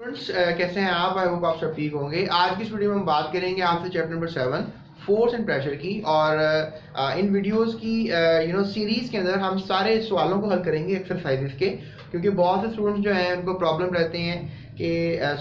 Friends कैसे हैं आप? आई होप आप सब ठीक होंगे। आज की इस वीडियो में हम बात करेंगे आपसे chapter number 7 force and pressure की। और इन वीडियोस की सीरीज के अंदर हम सारे सवालों को हल करेंगे एक्सरसाइजेस के, क्योंकि बहुत से स्टूडेंट्स जो हैं उनको प्रॉब्लम रहते हैं कि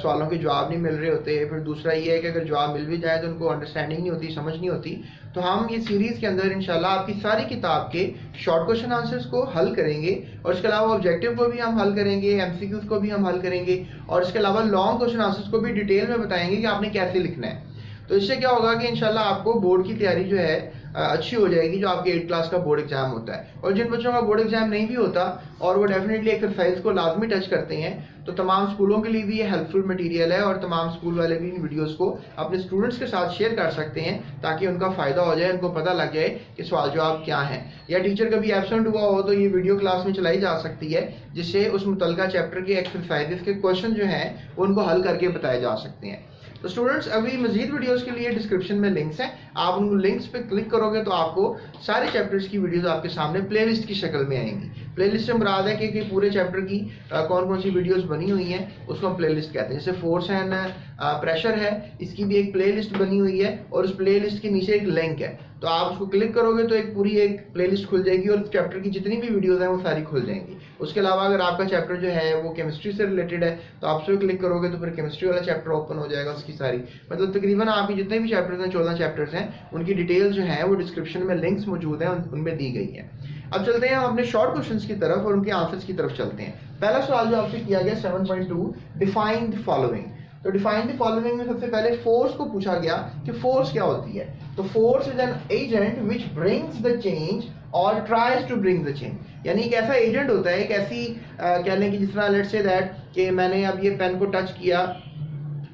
सवालों के जवाब नहीं मिल रहे होते। फिर दूसरा ये है कि अगर जवाब मिल भी जाए तो उनको अंडरस्टैंडिंग नहीं होती, समझ नहीं होती। तो हम ये सीरीज़ के अंदर इंशाल्लाह आपकी सारी किताब के शॉर्ट क्वेश्चन आंसर्स को हल करेंगे, और इसके अलावा ऑब्जेक्टिव को भी हम हल करेंगे, एमसीक्यूज को भी हम हल करेंगे, और इसके अलावा लॉन्ग क्वेश्चन आंसर्स को भी डिटेल में बताएंगे कि आपने कैसे लिखना है। तो इससे क्या होगा कि इंशाल्लाह आपको बोर्ड की तैयारी जो है अच्छी हो जाएगी, जो आपके 8th क्लास का बोर्ड एग्जाम होता है। और जिन बच्चों का बोर्ड एग्जाम नहीं भी होता और वो डेफिनेटली एक्सरसाइज को लाजमी टच करते हैं, तो तमाम स्कूलों के लिए भी ये हेल्पफुल मटेरियल है, और तमाम स्कूल वाले भी इन वीडियोस को अपने स्टूडेंट्स के साथ शेयर कर सकते हैं ताकि उनका फ़ायदा हो जाए, उनको पता लग जाए कि सवाल जवाब क्या है। या टीचर कभी एब्सेंट हुआ हो तो ये वीडियो क्लास में चलाई जा सकती है, जिससे उस मुतलका चैप्टर के एक्सरसाइजेस के क्वेश्चन जो हैं उनको हल करके बताए जा सकते हैं। तो स्टूडेंट्स, अभी मजीद वीडियोस के लिए डिस्क्रिप्शन में लिंक्स हैं, आप उन लिंक्स पे क्लिक करोगे तो आपको सारे चैप्टर्स की वीडियोस आपके सामने प्लेलिस्ट की शक्ल में आएंगी। प्लेलिस्ट से मुराद है कि पूरे चैप्टर की कौन कौन सी वीडियोस बनी हुई हैं उसको हम प्लेलिस्ट कहते हैं। जैसे फोर्स एंड प्रेशर है, इसकी भी एक प्लेलिस्ट बनी हुई है, और उस प्लेलिस्ट के नीचे एक लिंक है, तो आप उसको क्लिक करोगे तो एक पूरी एक प्लेलिस्ट खुल जाएगी, और उस चैप्टर की जितनी भी वीडियोस हैं वो सारी खुल जाएंगी। उसके अलावा अगर आपका चैप्टर जो है वो केमिस्ट्री से रिलेटेड है तो आप उस पर क्लिक करोगे तो फिर केमिस्ट्री वाला चैप्टर ओपन हो जाएगा, उसकी सारी मतलब तकरीबन आपकी जितने भी चैप्टर्स हैं 14 चैप्टर्स हैं, उनकी डिटेल्स जो है वो डिस्क्रिप्शन में लिंक्स मौजूद हैं, उनमें दी गई है। अब चलते हैं हम अपने शॉर्ट क्वेश्चंस की तरफ और उनके आंसर्स की तरफ चलते हैं। पहला सवाल जो आपसे किया गया 7.2, डिफाइन द फॉलोइंग। तो डिफाइन द फॉलोइंग में सबसे पहले फोर्स को पूछा गया कि फोर्स क्या होती है। तो force is an agent which brings the change और tries to bring the change. यानी एक ऐसा एजेंट होता है, एक ऐसी कह लें कि जिस तरह लेट्स से दैट कि मैंने अब ये पेन को टच किया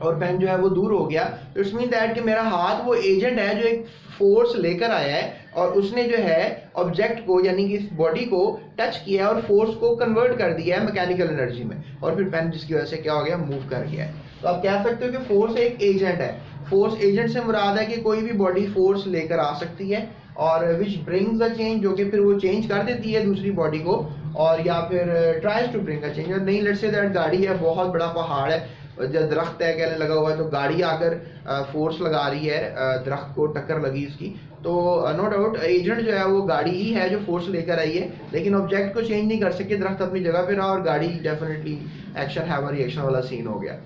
और पेन जो है वो दूर हो गया, तो इट्स मीन दैट कि मेरा हाथ वो एजेंट है जो एक फोर्स लेकर आया है, और उसने जो है ऑब्जेक्ट को यानी कि इस बॉडी को टच किया और फोर्स को कन्वर्ट कर दिया है मैकेनिकल एनर्जी में, और फिर पेन जिसकी वजह से क्या हो गया, मूव कर गया है। तो आप कह सकते हो कि फोर्स एक एजेंट है। फोर्स एजेंट से मुराद है कि कोई भी बॉडी फोर्स लेकर आ सकती है, और विच ब्रिंग्स द चेंज, जो कि फिर वो चेंज कर देती है दूसरी बॉडी को, और या फिर tries to bring a change. और नहीं, लेट्स से दैट गाड़ी है, बहुत बड़ा पहाड़ है, जब दरख्त है कहने लगा हुआ है, तो गाड़ी आकर फोर्स लगा रही है, दरख्त को टक्कर लगी उसकी, तो नो डाउट एजेंट जो है वो गाड़ी ही है जो फोर्स लेकर आई है, लेकिन ऑब्जेक्ट को चेंज नहीं कर सके, दरख्त अपनी जगह पे रहा और गाड़ी डेफिनेटली एक्शन हैव रिएक्शन वाला सीन हो गया।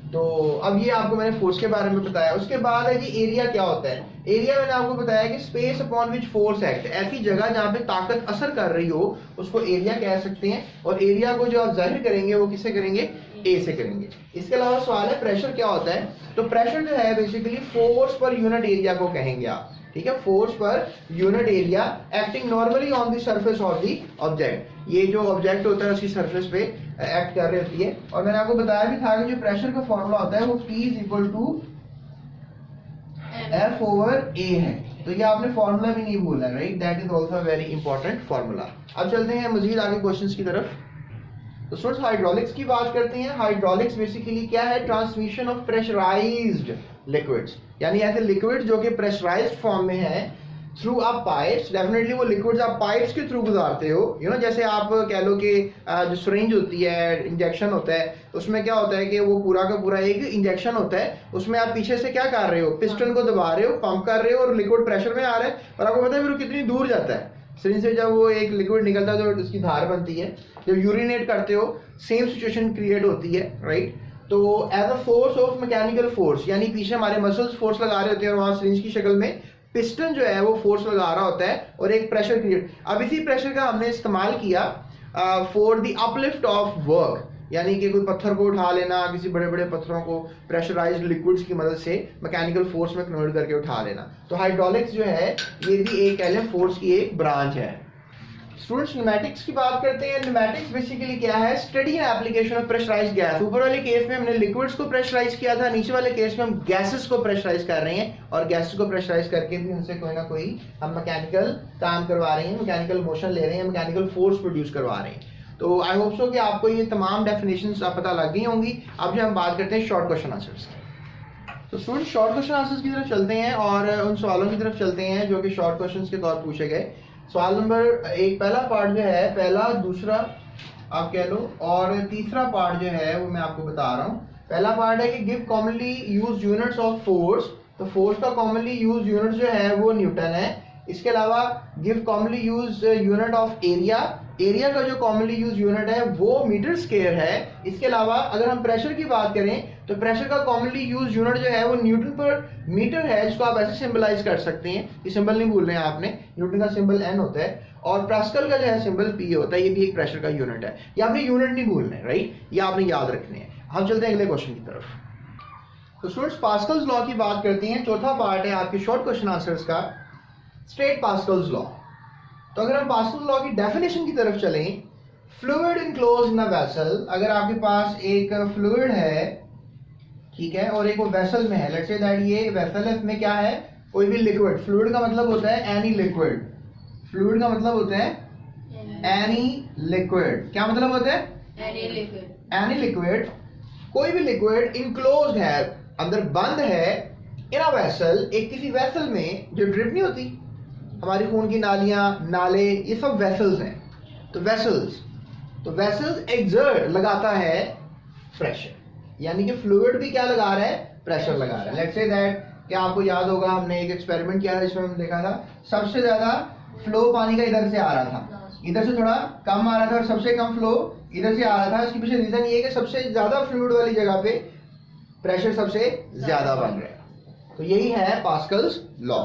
तो अब ये आपको मैंने फोर्स के बारे में बताया। उसके बाद है कि एरिया क्या होता है। एरिया मैंने आपको बताया कि space upon which force act, ऐसी जगह जहाँ पे ताकत असर कर रही हो उसको एरिया कह सकते हैं, और एरिया को जो आप जाहिर करेंगे वो किससे करेंगे, ए से करेंगे। इसके अलावा सवाल है प्रेशर क्या होता है। तो प्रेशर जो है basically force per unit area को कहेंगे आप, ठीक है, force per unit area acting normally on the surface of the object. ये जो ऑब्जेक्ट होता है उसकी सरफेस पे एक्ट कर रही होती है। और मैंने आपको बताया भी था कि जो प्रेशर का फॉर्मूला होता है वो P is equal to F over A है। तो ये आपने फॉर्मूला भी नहीं भूलना, right, that is also very important formula. अब चलते हैं मजीद आगे क्वेश्चंस की तरफ। तो स्टूडेंट्स, हाइड्रोलिक्स की बात करते हैं। हाइड्रोलिक्स बेसिकली क्या है, ट्रांसमिशन ऑफ प्रेशराइज्ड लिक्विड्स, यानी ऐसे लिक्विड जो कि प्रेशराइज्ड फॉर्म में है थ्रू अप पाइप्स। डेफिनेटली वो लिक्विड्स आप पाइप्स के थ्रू गुजारते हो, जैसे आप कह लो कि जो सिरिंज होती है, इंजेक्शन होता है, उसमें क्या होता है कि वो पूरा का पूरा एक इंजेक्शन होता है, उसमें आप पीछे से क्या कर रहे हो, पिस्टन को दबा रहे हो, पंप कर रहे हो, और लिक्विड प्रेशर में आ रहा है, और आपको पता है फिर वो कितनी दूर जाता है। सिरिंज से जब वो एक लिक्विड निकलता है तो उसकी धार बनती है, जब यूरिनेट करते हो सेम सिचुएशन क्रिएट होती है, राइट। तो as a force of mechanical force, यानी पीछे हमारे मसल्स फोर्स लगा रहे होते हैं, और वहाँ सिरिंज की शक्ल में पिस्टन जो है वो फोर्स लगा रहा होता है और एक प्रेशर क्रिएट। अब इसी प्रेशर का हमने इस्तेमाल किया for the uplift of work, यानी कि कोई पत्थर को उठा लेना, किसी बड़े बड़े पत्थरों को प्रेशराइज्ड लिक्विड्स की मदद से मैकेनिकल फोर्स में कन्वर्ट करके उठा लेना। तो हाइड्रोलिक्स जो है ये भी एक एलिमेंट फोर्स की एक ब्रांच है। स्टूडेंट्स, न्यूमेटिक्स की बात करते हैं। न्यूमेटिक्स बेसिकली क्या है, study and application of pressurised gas. ऊपर वाले केस में हमने लिक्विड्स को प्रेशराइज किया था, नीचे वाले केस में हम गैसेस को प्रेशराइज कर रहे हैं, और गैसेस को प्रेशराइज करके भी उनसे कोई ना कोई हम मैकेनिकल काम करवा रहे हैं, मैकेनिकल मोशन ले रहे हैं, मैकेनिकल फोर्स प्रोड्यूस करवा रहे हैं। तो आई होप सो कि आपको ये तमाम डेफिनेशंस पता लग गई होंगी। अब जो हम बात करते हैं शॉर्ट क्वेश्चन आंसर्स की। तो स्टूडेंट, शॉर्ट क्वेश्चन आंसर्स की तरफ चलते हैं और उन सवालों की तरफ चलते हैं जो कि शॉर्ट क्वेश्चंस के तौर पर पूछे गए। सवाल नंबर 1, पहला पार्ट जो है, पहला, दूसरा आप कह लो, और तीसरा पार्ट जो है वो मैं आपको बता रहा हूँ। पहला पार्ट है कि give commonly used units of force, तो फोर्स का कॉमनली यूज यूनिट जो है वो न्यूटन है। इसके अलावा give commonly use unit of area, area का जो कॉमनली यूज यूनिट है वो मीटर स्क्वायर है। इसके अलावा अगर हम प्रेशर की बात करें तो प्रेशर का कॉमनली यूज यूनिट जो है वो न्यूटन पर मीटर है, जिसको आप ऐसे सिंबलाइज कर सकते हैं। ये सिंबल नहीं भूल रहे हैं आपने, न्यूटन का सिंबल एन होता है और पास्कल का जो है सिंबल पी होता है, ये भी एक प्रेशर का यूनिट है। ये आपने यूनिट नहीं भूलना है, राइट, ये आपने याद रखने हैं। हम चलते हैं अगले क्वेश्चन की तरफ। तो स्टूडेंट्स पास्कल्स लॉ की बात करते हैं, चौथा पार्ट है आपके शॉर्ट क्वेश्चन आंसर्स का, स्ट्रेट पास्कल्स लॉ। तो अगर हम पास्कल्स लॉ की डेफिनेशन की तरफ चलें, fluid enclosed in a vessel, अगर आपके पास एक फ्लूइड है, ठीक है, और एक वो वेसल में है, लेट्स से दैट ये वेसल है, इसमें क्या है, कोई भी लिक्विड, फ्लूइड का मतलब होता है एनी लिक्विड, फ्लूइड का मतलब होता है एनी लिक्विड, क्या मतलब होता है एनी लिक्विड, एनी लिक्विड, कोई भी लिक्विड इनक्लोज्ड है, अंदर बंद है, इन अ वेसल, एक किसी वेसल में, जो ड्रिप नहीं होती हमारी खून की नालियां, नाले, ये सब वेसल्स हैं। तो वेसल्स एक्सर्ट लगाता है प्रेशर, यानी कि फ्लूइड भी क्या लगा रहा है, प्रेशर लगा रहा है। लेट्स से दैट, क्या आपको याद होगा हमने एक एक्सपेरिमेंट किया था जिसमें हमने देखा था सबसे ज्यादा फ्लो पानी का इधर से आ रहा था, इधर से थोड़ा कम आ रहा था और सबसे कम फ्लो इधर से आ रहा था। इसके पीछे रीजन ये है कि सबसे ज्यादा फ्लूइड वाली जगह पे प्रेशर सबसे ज्यादा बन रहा है। तो यही है Pascal's law,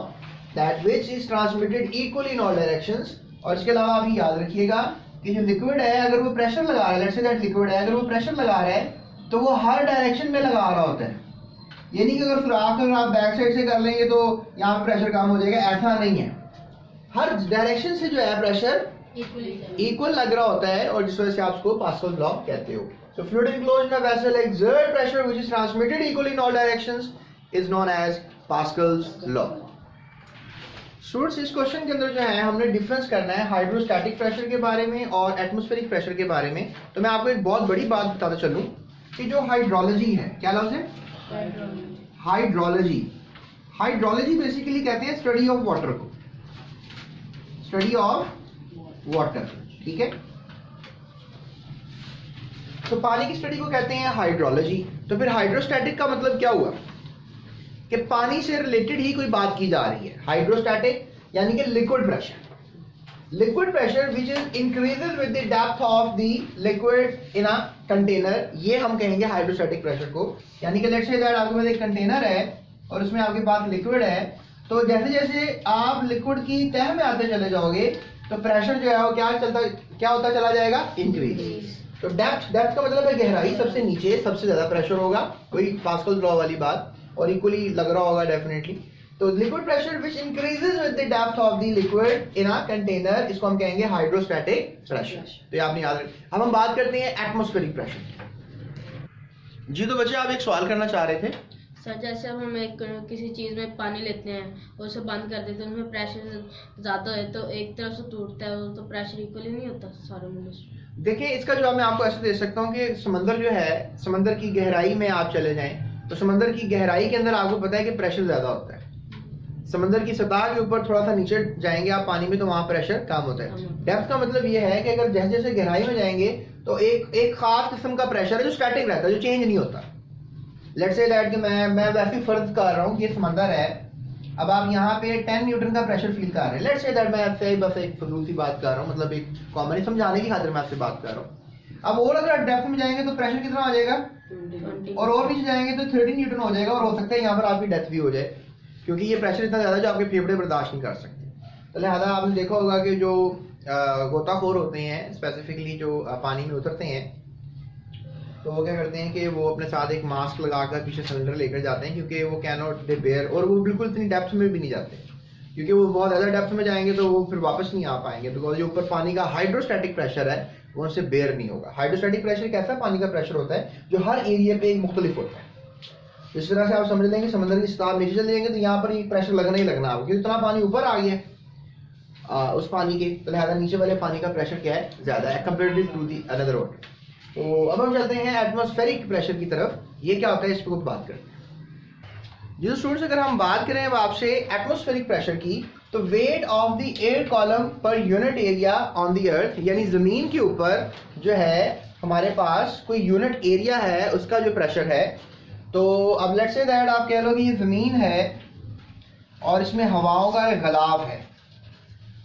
that which is transmitted equally in all directions. और इसके अलावा आप याद रखिएगा कि जो लिक्विड है अगर वो प्रेशर लगा रहा है, लेट्स से दैट लिक्विड है, अगर वो प्रेशर लगा रहा है तो वो हर डायरेक्शन में लगा रहा होता है। ये नहीं कि अगर सुराख अगर आप बैक साइड से कर लेंगे तो यहाँ पे प्रेशर कम हो जाएगा, ऐसा नहीं है। हर डायरेक्शन से जो है प्रेशर इक्वल लग रहा होता है, और जिस वजह से आप उसको पास्कल लॉ कहते हो। So fluid enclosed in a vessel exert pressure which is transmitted equally in all directions is known as Pascal's law. Students इस क्वेश्चन के अंदर जो है हमने डिफरेंस करना है हाइड्रोस्टैटिक प्रेशर के बारे में और एटमॉस्फेरिक प्रेशर के बारे में। तो मैं आपको एक बहुत बड़ी बात बताता चलूं कि जो हाइड्रोलॉजी है, क्या लफ्ज है हाइड्रोलॉजी, हाइड्रोलॉजी बेसिकली कहते हैं स्टडी ऑफ वाटर को, स्टडी ऑफ वाटर, ठीक है। तो पानी की स्टडी को कहते हैं हाइड्रोलॉजी। तो फिर हाइड्रोस्टैटिक का मतलब क्या हुआ कि पानी से रिलेटेड ही कोई बात की जा रही है। हाइड्रोस्टैटिक यानी कि liquid pressure which is increases with the depth of the liquid in a container, ये हम कहेंगे हाइड्रोस्टैटिक प्रेशर को। यानी कि लेट्स से दैट आपके पास एक कंटेनर है और उसमें आपके पास लिक्विड है, तो जैसे जैसे आप लिक्विड की तह में आते चले जाओगे तो प्रेशर जो है वो क्या होता चला जाएगा, इंक्रीज। तो डेप्थ का मतलब है गहराई, सबसे नीचे सबसे ज्यादा प्रेशर होगा, कोई पास्कल लॉ वाली बात, और इक्वली लग रहा होगा डेफिनेटली। तो liquid pressure which increases with the depth of the liquid in a container, इसको हम कहेंगे हाइड्रोस्टैटिक प्रेशर। तो ये आपने याद रखना। अब हम बात करते हैं एटमॉस्फेरिक प्रेशर। जी तो बच्चे आप एक सवाल करना चाह रहे थे। सर जैसे अब हम एक किसी चीज़ में पानी लेते हैं और उसे बंद कर देते हैं, उसमें प्रेशर ज़्यादा है तो एक तरफ से टूटता है, तो प्रेशर इक्वली नहीं होता सारे में। देखिए इसका जवाब मैं आपको ऐसे दे सकता हूँ कि समंदर जो है, समंदर की गहराई में आप चले जाएं तो समंदर की गहराई के अंदर आपको पता है कि प्रेशर ज़्यादा होता है। समंदर की सतह के ऊपर थोड़ा सा नीचे जाएंगे आप पानी में तो वहाँ प्रेशर कम होता है। डेप्थ का मतलब ये है कि अगर जैसे जैसे गहराई में जाएंगे तो एक खास किस्म का प्रेशर है जो स्टैटिक रहता है, जो चेंज नहीं होता। लेट्स से दैट कि मैं वैसे फर्ज कर रहा हूँ कि ये समंदर है, अब आप यहाँ पे 10 न्यूटन का प्रेशर फील कर रहे हैं। लेट्स से दैट मैं आपसे बस एक फजूल सी बात कर रहा हूँ, मतलब एक कॉमन समझाने की खातिर मैं आपसे बात कर रहा हूँ। अब और अगर डेप्थ में जाएंगे तो प्रेशर कितना हो जाएगा, और नीचे जाएंगे तो 30 न्यूटन हो जाएगा, और हो सकता है यहाँ पर आपकी डेथ भी हो जाए, क्योंकि ये प्रेशर इतना ज़्यादा जो आपके फेफड़े बर्दाश्त नहीं कर सकते। तो लिहाजा आपने देखा होगा कि जो गोताखोर होते हैं स्पेसिफिकली जो पानी में उतरते हैं, तो वो क्या करते हैं कि वो अपने साथ एक मास्क लगाकर पीछे सिलेंडर लेकर जाते हैं, क्योंकि वो कैनॉट दे बेयर, और वो बिल्कुल इतनी डेप्थ में भी नहीं जाते, क्योंकि वो बहुत ज़्यादा डेप्थ में जाएंगे तो वो फिर वापस नहीं आ पाएंगे, बिकॉज जो ऊपर पानी का हाइड्रोस्टैटिक प्रेशर है वो उनसे बेयर नहीं होगा। हाइड्रोस्टैटिक प्रेशर एक ऐसा पानी का प्रेशर होता है जो हर एरिया पे एक मुख्तलिफ होता है। जिस तरह से आप समझ लेंगे समंदर की सतह नीचे चले जाएंगे तो यहाँ पर प्रेशर लगना ही लगना आपको, क्योंकि इतना पानी ऊपर आ गया उस पानी के, तो लिहाजा नीचे वाले पानी का प्रेशर क्या है, ज़्यादा है comparative to the another water. तो अब हम चलते हैं एटमॉस्फेरिक प्रेशर की तरफ। ये क्या होता है इस पर बात करते हैं। जो स्टूडेंट्स अगर हम बात करें अब आपसे एटमॉस्फेरिक प्रेशर की, तो weight of the air column per unit area on the earth, यानी ज़मीन के ऊपर जो है हमारे पास कोई यूनिट एरिया है उसका जो प्रेशर है। तो अब लेट्स से दैट आप कह लो कि ये ज़मीन है और इसमें हवाओं का एक गलाव है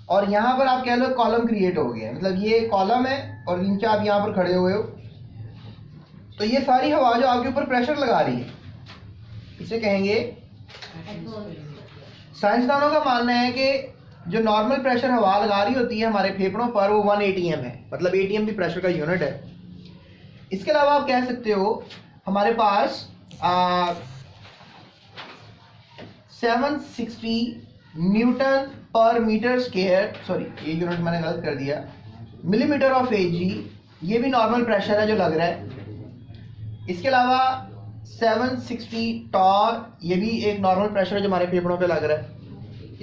और यहाँ पर आप कह लो कॉलम क्रिएट हो गया, मतलब ये कॉलम है और नीचे आप यहाँ पर खड़े हुए हो, तो ये सारी हवा जो आपके ऊपर प्रेशर लगा रही है इसे कहेंगे। साइंसदानों का मानना है कि जो नॉर्मल प्रेशर हवा लगा रही होती है हमारे फेफड़ों पर वो 1 ATM है, मतलब ATM भी प्रेशर का यूनिट है। इसके अलावा आप कह सकते हो हमारे पास 760 न्यूटन पर मीटर स्क्वायर, सॉरी ये यूनिट मैंने गलत कर दिया, मिलीमीटर ऑफ Hg, ये भी नॉर्मल प्रेशर है जो लग रहा है। इसके अलावा 760 टॉर, ये भी एक नॉर्मल प्रेशर है जो हमारे फेफड़ों पे लग रहा है।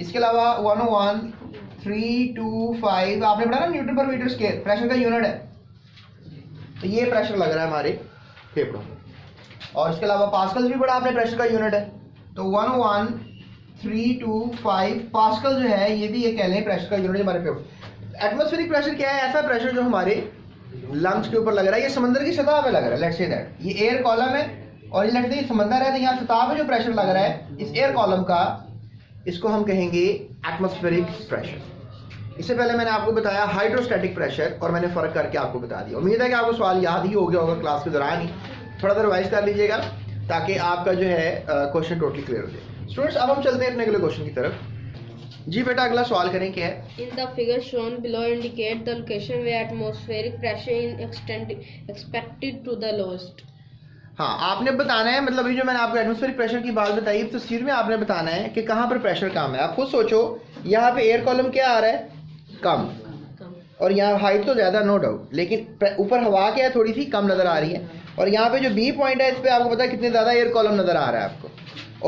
इसके अलावा 101,325 आपने पढ़ा ना न्यूटन पर मीटर स्क्वायर प्रेशर का यूनिट है, तो ये प्रेशर लग रहा है हमारे फेफड़ों में। और इसके अलावा पास्कल्स भी पढ़ा आपने प्रेशर का यूनिट है, तो 101,325 पास्कल जो है ये भी ये कह लें प्रेशर का यूनिट हमारे फेफड़ों। एटमॉस्फेरिक प्रेशर क्या है? ऐसा प्रेशर जो हमारे लंग्स के ऊपर लग रहा है, ये समंदर की सतह पे लग रहा है। लेट्स से दैट ये एयर कॉलम है और ये लेट्स से ये समंदर है, तो यहाँ सतह पे जो प्रेशर लग रहा है इस एयर कॉलम का, इसको हम कहेंगे एटमॉस्फेरिक प्रेशर। इससे पहले मैंने आपको बताया हाइड्रोस्टैटिक प्रेशर और मैंने फ़र्क करके आपको बता दिया। उम्मीद है कि आपको सवाल याद ही हो गया होगा क्लास के दौरान ही, थोड़ा सा रिवाइज कर लीजिएगा ताकि आपका जो है क्वेश्चन टोटली क्लियर हो जाए। स्टूडेंट्स अब हम चलते हैं अपने अगले क्वेश्चन की तरफ। जी बेटा अगला सवाल करें क्या है? In the figure shown below indicate the location where atmospheric pressure is expected to the lowest. हाँ, आपने बताना है, मतलब ये जो मैंने आपको एटमॉस्फेरिक प्रेशर की बात बताई तस्वीर में आपने बताना है कि कहाँ पर प्रेशर कम है। आप खुद सोचो, यहाँ पे एयर कॉलम क्या आ रहा है? कम, और यहाँ हाइट तो ज़्यादा नो डाउट, लेकिन ऊपर हवा क्या है? थोड़ी सी कम नज़र आ रही है। और यहाँ पे जो बी पॉइंट है इस पर आपको पता है कितने ज़्यादा एयर कॉलम नज़र आ रहा है आपको,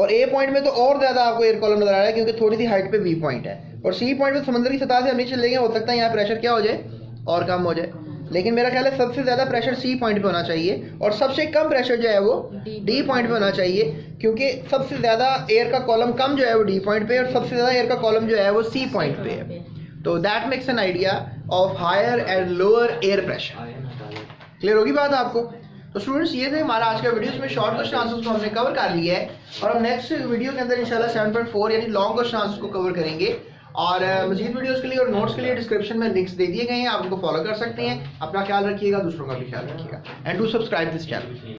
और ए पॉइंट में तो और ज़्यादा आपको एयर कॉलम नज़र आ रहा है क्योंकि थोड़ी सी हाइट पे बी पॉइंट है। और सी पॉइंट पे समुद्र की सतह से हम नीचे चले गए, हो सकता है यहाँ प्रेशर क्या हो जाए? और कम हो जाए। लेकिन मेरा ख्याल है सबसे ज़्यादा प्रेशर सी पॉइंट पे होना चाहिए और सबसे कम प्रेशर जो है वो डी पॉइंट पे होना चाहिए, क्योंकि सबसे ज़्यादा एयर का कॉलम कम जो है वो डी पॉइंट पे और सबसे ज़्यादा एयर का कॉलम जो है वो सी पॉइंट पे है। तो that makes an idea of higher and lower air pressure. Clear होगी बात आपको? तो स्टूडेंट्स ये थे हमारा आज का वीडियो, इसमें शॉर्ट क्वेश्चन आंसर्स को हमने कवर कर लिया है और हम नेक्स्ट वीडियो के अंदर इंशाल्लाह 7.4 यानी लॉन्ग क्वेश्चन आंसर्स को कवर करेंगे। और मजीद वीडियोस के लिए और नोट्स के लिए डिस्क्रिप्शन में लिंक्स दे दिए गए हैं, आप उनको फॉलो कर सकते हैं। अपना ख्याल रखिएगा, दूसरों का भी ख्याल रखिएगा, and do subscribe this channel.